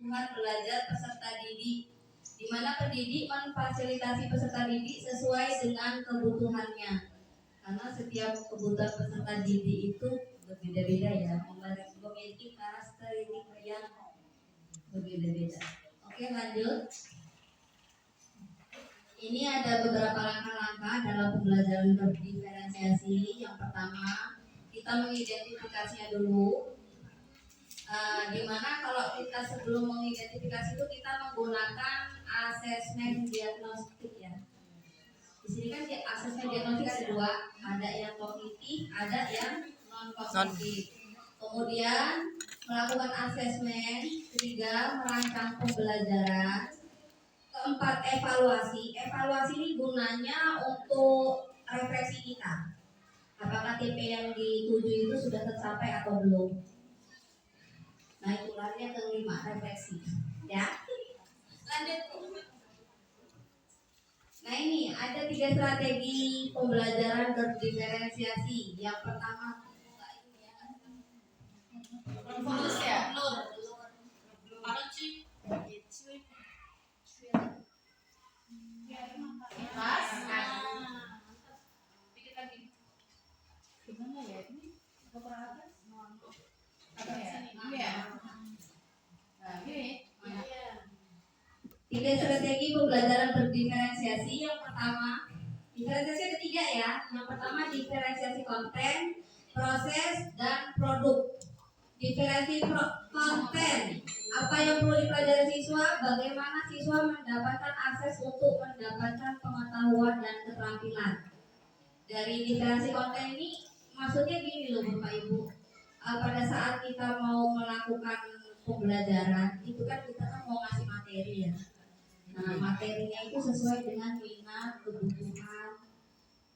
kebutuhan belajar peserta didik, di mana pendidik memfasilitasi peserta didik sesuai dengan kebutuhannya. Karena setiap kebutuhan peserta didik itu berbeda-beda ya, memiliki karakteristik yang berbeda-beda. Oke, lanjut. Ini ada beberapa langkah-langkah dalam pembelajaran berdiferensiasi. Yang pertama, kita mengidentifikasinya dulu. Dimana kalau kita sebelum mengidentifikasi itu kita menggunakan asesmen diagnostik ya. Di sini kan asesmen diagnostik ada dua, ada yang kognitif, ada yang non kognitif. Kemudian melakukan asesmen, ketiga merancang pembelajaran, keempat evaluasi. Evaluasi ini gunanya untuk refleksi kita. Apakah TP yang dituju itu sudah tercapai atau belum? Nah, itu yang kelima, refleksi. Ya. Lanjut. Nah, ini ada 3 strategi pembelajaran berdiferensiasi. Yang pertama Lulus ya? Pas. Dikit lagi. Gimana ya ini? Apa ya? Ini ya. Nah, gini. Tiga strategi pembelajaran berdiferensiasi. Yang pertama, diferensiasi ketiga ya. Yang pertama diferensiasi konten, proses, dan produk. Diferensiasi konten, apa yang perlu dipelajari siswa, bagaimana siswa mendapatkan akses untuk mendapatkan pengetahuan dan keterampilan. Dari diferensiasi konten ini maksudnya gini loh Bapak Ibu, pada saat kita mau melakukan pembelajaran itu kan kita kan mau ngasih materi ya. Nah, materinya itu sesuai dengan minat, kebutuhan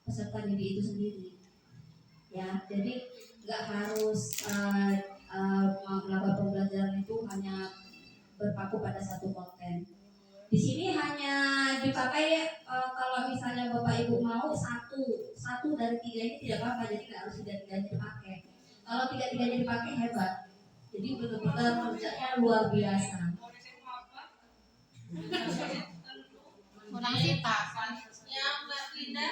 peserta didik itu sendiri. Ya, jadi nggak harus melakukan pembelajaran itu hanya berpaku pada satu konten. Di sini hanya dipakai kalau misalnya Bapak Ibu mau satu dari 3 ini tidak apa-apa, jadi nggak harus tiga-tiganya dipakai. Kalau tiga-tiganya dipakai hebat, jadi benar-benar kerjanya luar biasa. Kurang sita. Yang Mbak Linda.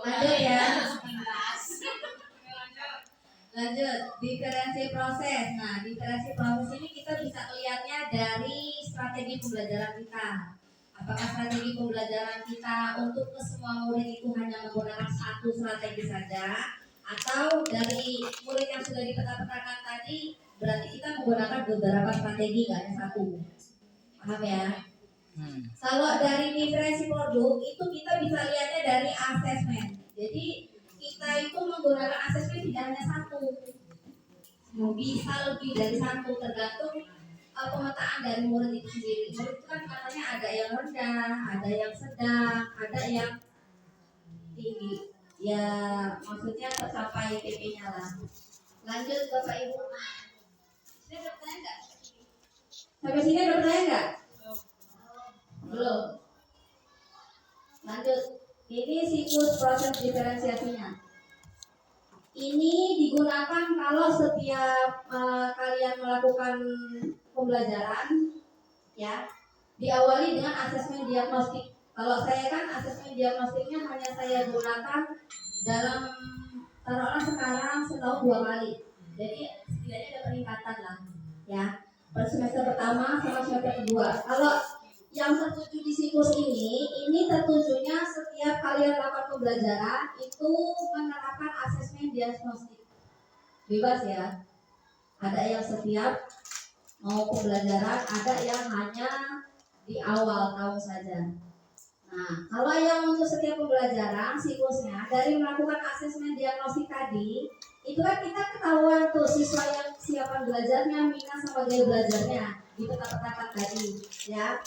Lanjut ya. Lanjut, diferensiasi proses. Nah, diferensiasi proses ini kita bisa melihatnya dari strategi pembelajaran kita. Apakah strategi pembelajaran kita untuk ke semua murid itu hanya menggunakan satu strategi saja, atau dari murid yang sudah dipeta-petakan tadi berarti kita menggunakan beberapa strategi, nggak hanya satu. Paham ya? Kalau dari diferensiasi produk itu kita bisa lihatnya dari asesmen. Jadi kita itu menggunakan asesmen tidak hanya satu, bisa lebih dari satu, tergantung pemetaan dari murid itu sendiri. Murid itu kan katanya ada yang rendah, ada yang sedang, ada yang tinggi. Ya maksudnya tercapai PP-nya lah. Lanjut Bapak Ibu. Sudah ada pertanyaan nggak? Sampai sini ada pertanyaan nggak? Belum. Lanjut. Ini siklus proses diferensiasinya. Ini digunakan kalau setiap kalian melakukan pembelajaran, ya, diawali dengan asesmen diagnostik. Kalau saya kan asesmen diagnostiknya hanya saya gunakan dalam taruhlah sekarang setahun 2 kali. Jadi setidaknya ada peningkatan lah, ya. Per semester pertama sama semester kedua. Kalau yang tertuju di siklus ini tertujunya setiap kalian melakukan pembelajaran itu menerapkan asesmen diagnostik. Bebas ya. Ada yang setiap mau pembelajaran, ada yang hanya di awal tahun saja. Nah, kalau yang untuk setiap pembelajaran siklusnya dari melakukan asesmen diagnostik tadi, itu kan kita ketahuan tuh siswa yang siapan belajarnya, minat sama gaya belajarnya dipeta-petakan tadi, ya.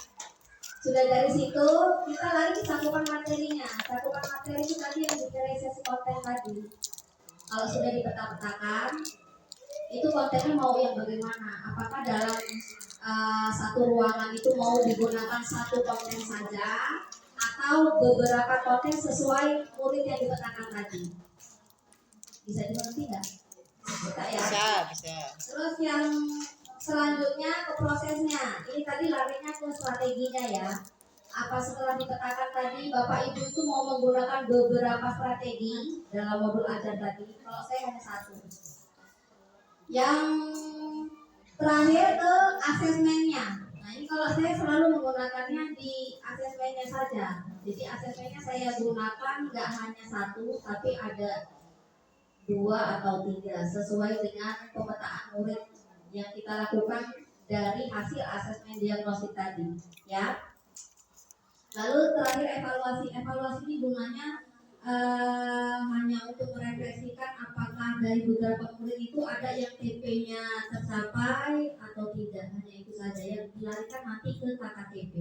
Sudah dari situ kita lari ke cakupan materinya. Cakupan materi itu tadi yang diferensiasi konten tadi. Kalau sudah dipeta-petakan, itu kontennya mau yang bagaimana? Apakah dalam satu ruangan itu mau digunakan satu konten saja, atau beberapa konten sesuai murid yang dipetakan tadi? Bisa dimengerti nggak? Bisa ya. Bisa. Terus yang selanjutnya ke prosesnya. Ini tadi strateginya ya. Apa setelah dipetakan tadi Bapak Ibu itu mau menggunakan beberapa strategi dalam modul ajar tadi? Kalau saya hanya satu. Yang terakhir ke asesmennya. Nah ini kalau saya selalu menggunakannya di asesmennya saja. Jadi asesmennya saya gunakan nggak hanya satu, tapi ada 2 atau 3 sesuai dengan pemetaan murid yang kita lakukan dari hasil asesmen diagnostik tadi, ya. Lalu terakhir evaluasi ini gunanya hanya untuk merefleksikan apakah dari beberapa murid itu ada yang TP-nya tercapai atau tidak, hanya itu saja yang dilarikan nanti ke KKTP.